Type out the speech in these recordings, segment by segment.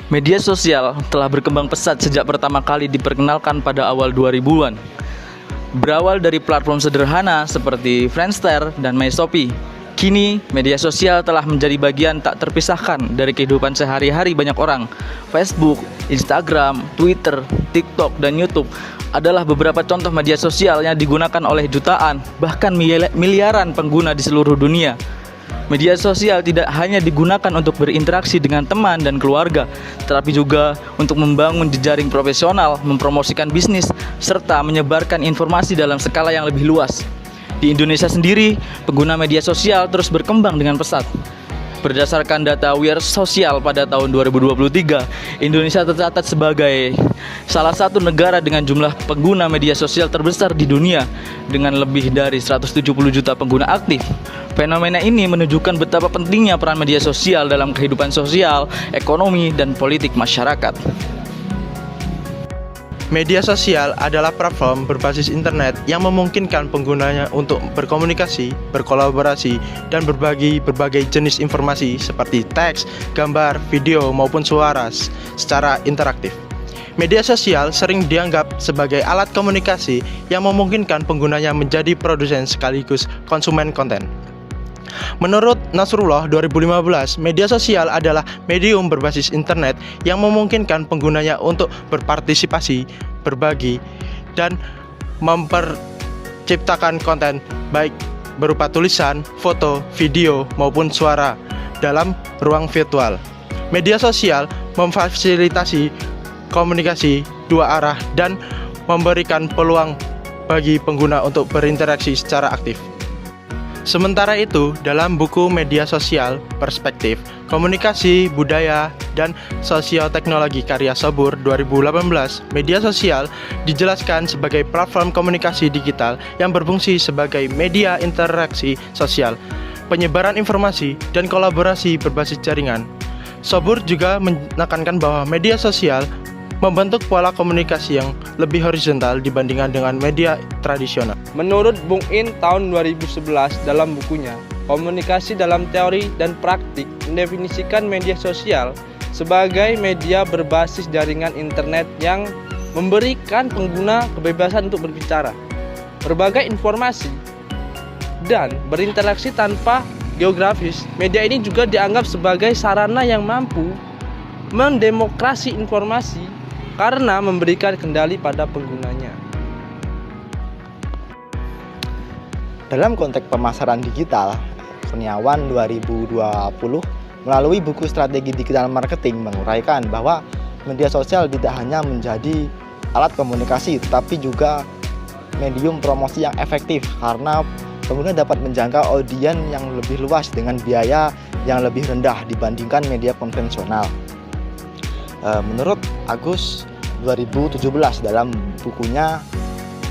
Media sosial telah berkembang pesat sejak pertama kali diperkenalkan pada awal 2000-an. Berawal dari platform sederhana seperti Friendster dan MyShopee, kini media sosial telah menjadi bagian tak terpisahkan dari kehidupan sehari-hari banyak orang. Facebook, Instagram, Twitter, TikTok, dan YouTube adalah beberapa contoh media sosial yang digunakan oleh jutaan, bahkan miliaran pengguna di seluruh dunia. Media sosial tidak hanya digunakan untuk berinteraksi dengan teman dan keluarga, tetapi juga untuk membangun jejaring profesional, mempromosikan bisnis, serta menyebarkan informasi dalam skala yang lebih luas. Di Indonesia sendiri, pengguna media sosial terus berkembang dengan pesat. Berdasarkan data Wear Social pada tahun 2023, Indonesia tercatat sebagai salah satu negara dengan jumlah pengguna media sosial terbesar di dunia dengan lebih dari 170 juta pengguna aktif. Fenomena ini menunjukkan betapa pentingnya peran media sosial dalam kehidupan sosial, ekonomi, dan politik masyarakat. Media sosial adalah platform berbasis internet yang memungkinkan penggunanya untuk berkomunikasi, berkolaborasi, dan berbagi berbagai jenis informasi seperti teks, gambar, video, maupun suara secara interaktif. Media sosial sering dianggap sebagai alat komunikasi yang memungkinkan penggunanya menjadi produsen sekaligus konsumen konten. Menurut Nasrullah 2015, media sosial adalah medium berbasis internet yang memungkinkan penggunanya untuk berpartisipasi, berbagi, dan memperciptakan konten baik berupa tulisan, foto, video, maupun suara dalam ruang virtual. Media sosial memfasilitasi komunikasi dua arah dan memberikan peluang bagi pengguna untuk berinteraksi secara aktif. Sementara itu, dalam buku Media Sosial, Perspektif, Komunikasi, Budaya, dan Sosioteknologi karya Sobur 2018, media sosial dijelaskan sebagai platform komunikasi digital yang berfungsi sebagai media interaksi sosial, penyebaran informasi, dan kolaborasi berbasis jaringan. Sobur juga menekankan bahwa media sosial membentuk pola komunikasi yang lebih horizontal dibandingkan dengan media tradisional. Menurut Bung In tahun 2011 dalam bukunya, Komunikasi dalam Teori dan Praktik mendefinisikan media sosial sebagai media berbasis jaringan internet yang memberikan pengguna kebebasan untuk berbicara, berbagai informasi, dan berinteraksi tanpa geografis. Media ini juga dianggap sebagai sarana yang mampu mendemokrasi informasi karena memberikan kendali pada penggunanya. Dalam konteks pemasaran digital, Kurniawan 2020 melalui buku Strategi Digital Marketing menguraikan bahwa media sosial tidak hanya menjadi alat komunikasi tetapi juga medium promosi yang efektif karena pengguna dapat menjangkau audiens yang lebih luas dengan biaya yang lebih rendah dibandingkan media konvensional. Menurut Agus 2017 dalam bukunya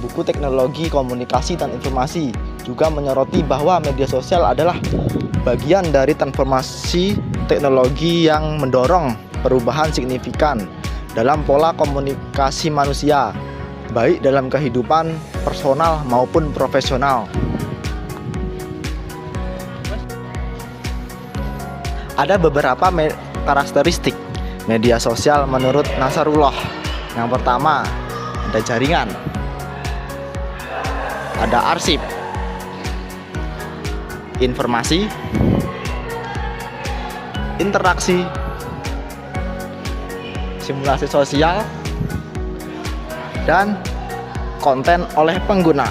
Buku Teknologi Komunikasi dan Informasi juga menyoroti bahwa media sosial adalah bagian dari transformasi teknologi yang mendorong perubahan signifikan dalam pola komunikasi manusia, baik dalam kehidupan personal maupun profesional. Ada beberapa karakteristik media sosial menurut Nasrullah. Yang pertama, ada jaringan, ada arsip, informasi, interaksi, simulasi sosial, dan konten oleh pengguna.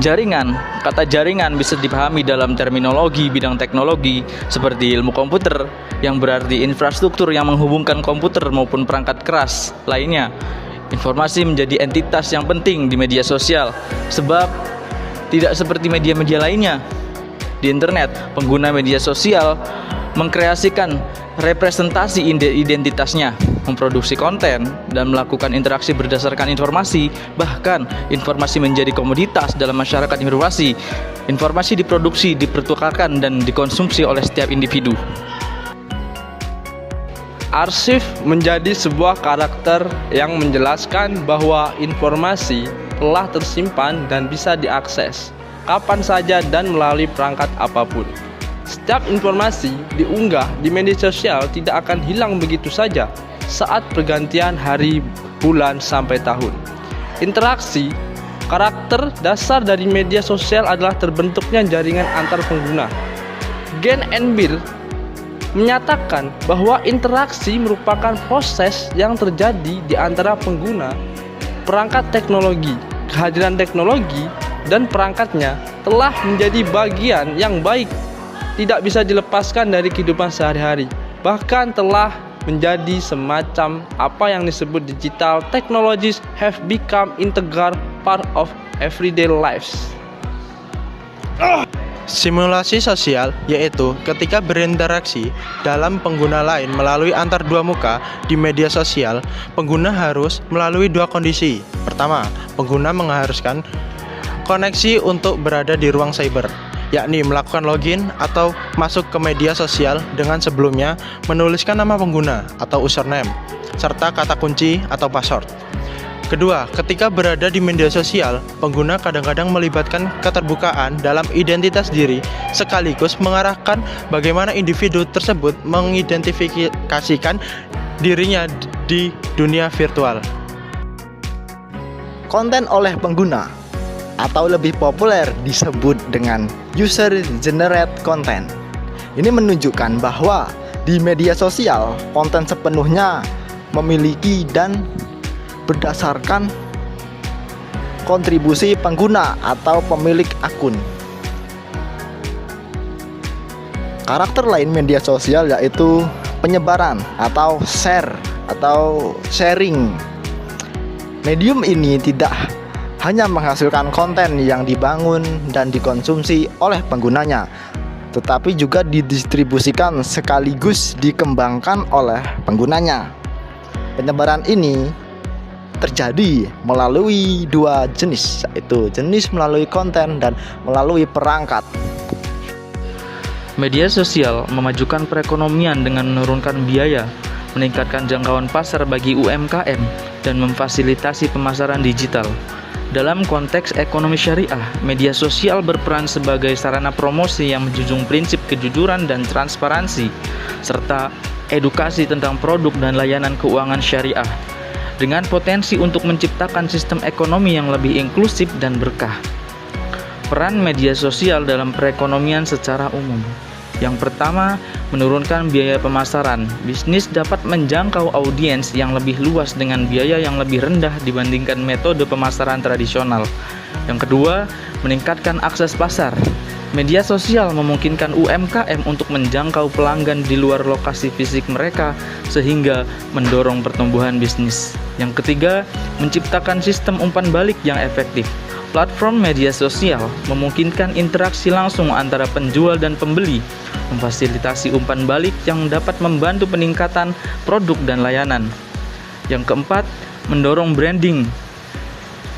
Jaringan. Kata jaringan bisa dipahami dalam terminologi bidang teknologi seperti ilmu komputer yang berarti infrastruktur yang menghubungkan komputer maupun perangkat keras lainnya. Informasi menjadi entitas yang penting di media sosial sebab tidak seperti media-media lainnya. Di internet, pengguna media sosial mengkreasikan representasi identitasnya, memproduksi konten, dan melakukan interaksi berdasarkan informasi. Bahkan, informasi menjadi komoditas dalam masyarakat informasi. Informasi diproduksi, dipertukarkan, dan dikonsumsi oleh setiap individu. Arsip menjadi sebuah karakter yang menjelaskan bahwa informasi telah tersimpan dan bisa diakses kapan saja dan melalui perangkat apapun. Setiap informasi diunggah di media sosial tidak akan hilang begitu saja saat pergantian hari, bulan, sampai tahun. Interaksi, karakter dasar dari media sosial adalah terbentuknya jaringan antar pengguna. Gen and Bill menyatakan bahwa interaksi merupakan proses yang terjadi di antara pengguna perangkat teknologi. Kehadiran teknologi dan perangkatnya telah menjadi bagian yang baik, tidak bisa dilepaskan dari kehidupan sehari-hari, bahkan telah menjadi semacam apa yang disebut digital technologies have become integral part of everyday lives. Simulasi sosial yaitu ketika berinteraksi dalam pengguna lain melalui antar dua muka di media sosial, pengguna harus melalui dua kondisi. Pertama, pengguna mengharuskan koneksi untuk berada di ruang cyber, yakni melakukan login atau masuk ke media sosial dengan sebelumnya menuliskan nama pengguna atau username, serta kata kunci atau password. Kedua, ketika berada di media sosial, pengguna kadang-kadang melibatkan keterbukaan dalam identitas diri, sekaligus mengarahkan bagaimana individu tersebut mengidentifikasikan dirinya di dunia virtual. Konten oleh pengguna atau lebih populer disebut dengan user generate content. Ini menunjukkan bahwa di media sosial konten sepenuhnya memiliki dan berdasarkan kontribusi pengguna atau pemilik akun. Karakter lain media sosial yaitu penyebaran atau share atau sharing. Medium ini tidak hanya menghasilkan konten yang dibangun dan dikonsumsi oleh penggunanya, tetapi juga didistribusikan sekaligus dikembangkan oleh penggunanya. Penyebaran ini terjadi melalui dua jenis, yaitu jenis melalui konten dan melalui perangkat. Media sosial memajukan perekonomian dengan menurunkan biaya, meningkatkan jangkauan pasar bagi UMKM, dan memfasilitasi pemasaran digital. Dalam konteks ekonomi syariah, media sosial berperan sebagai sarana promosi yang menjunjung prinsip kejujuran dan transparansi, serta edukasi tentang produk dan layanan keuangan syariah, dengan potensi untuk menciptakan sistem ekonomi yang lebih inklusif dan berkah. Peran media sosial dalam perekonomian secara umum. Yang pertama, menurunkan biaya pemasaran. Bisnis dapat menjangkau audiens yang lebih luas dengan biaya yang lebih rendah dibandingkan metode pemasaran tradisional. Yang kedua, meningkatkan akses pasar. Media sosial memungkinkan UMKM untuk menjangkau pelanggan di luar lokasi fisik mereka sehingga mendorong pertumbuhan bisnis. Yang ketiga, menciptakan sistem umpan balik yang efektif. Platform media sosial memungkinkan interaksi langsung antara penjual dan pembeli, memfasilitasi umpan balik yang dapat membantu peningkatan produk dan layanan. Yang keempat, mendorong branding.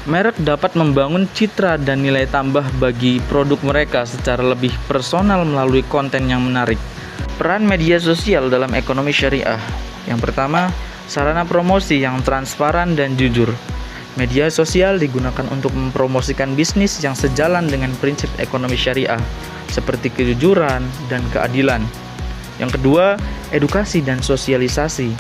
Merek dapat membangun citra dan nilai tambah bagi produk mereka secara lebih personal melalui konten yang menarik. Peran media sosial dalam ekonomi syariah. Yang pertama, sarana promosi yang transparan dan jujur. Media sosial digunakan untuk mempromosikan bisnis yang sejalan dengan prinsip ekonomi syariah, seperti kejujuran dan keadilan. Yang kedua, edukasi dan sosialisasi.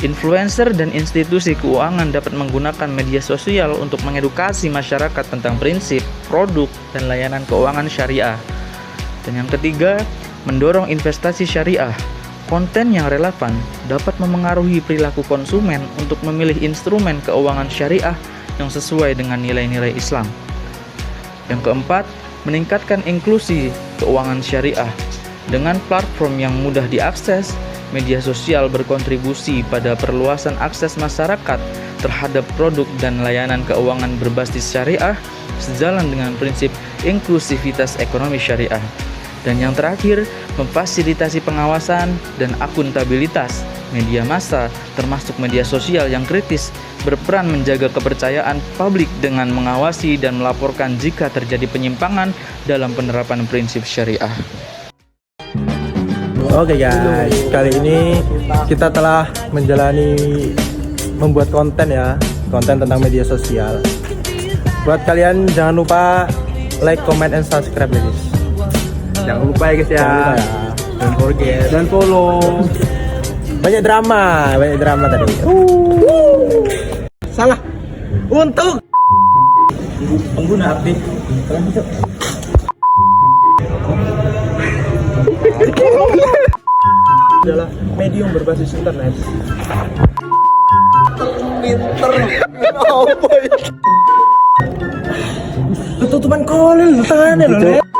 Influencer dan institusi keuangan dapat menggunakan media sosial untuk mengedukasi masyarakat tentang prinsip, produk, dan layanan keuangan syariah. Dan yang ketiga, mendorong investasi syariah. Konten yang relevan dapat memengaruhi perilaku konsumen untuk memilih instrumen keuangan syariah yang sesuai dengan nilai-nilai Islam. Yang keempat, meningkatkan inklusi keuangan syariah. Dengan platform yang mudah diakses, media sosial berkontribusi pada perluasan akses masyarakat terhadap produk dan layanan keuangan berbasis syariah sejalan dengan prinsip inklusivitas ekonomi syariah. Dan yang terakhir, memfasilitasi pengawasan dan akuntabilitas. Media massa, termasuk media sosial yang kritis, berperan menjaga kepercayaan publik dengan mengawasi dan melaporkan jika terjadi penyimpangan dalam penerapan prinsip syariah. Oke guys, kali ini kita telah membuat konten tentang media sosial. Buat kalian jangan lupa like, comment, and subscribe guys. Jangan lupa ya guys ya. Jangan lupa ya. Don't forget. Dan follow. Banyak drama tadi. Salah. Untuk Pengguna update. adalah medium berbasis internet. Ketutupan kolil tangannya loh.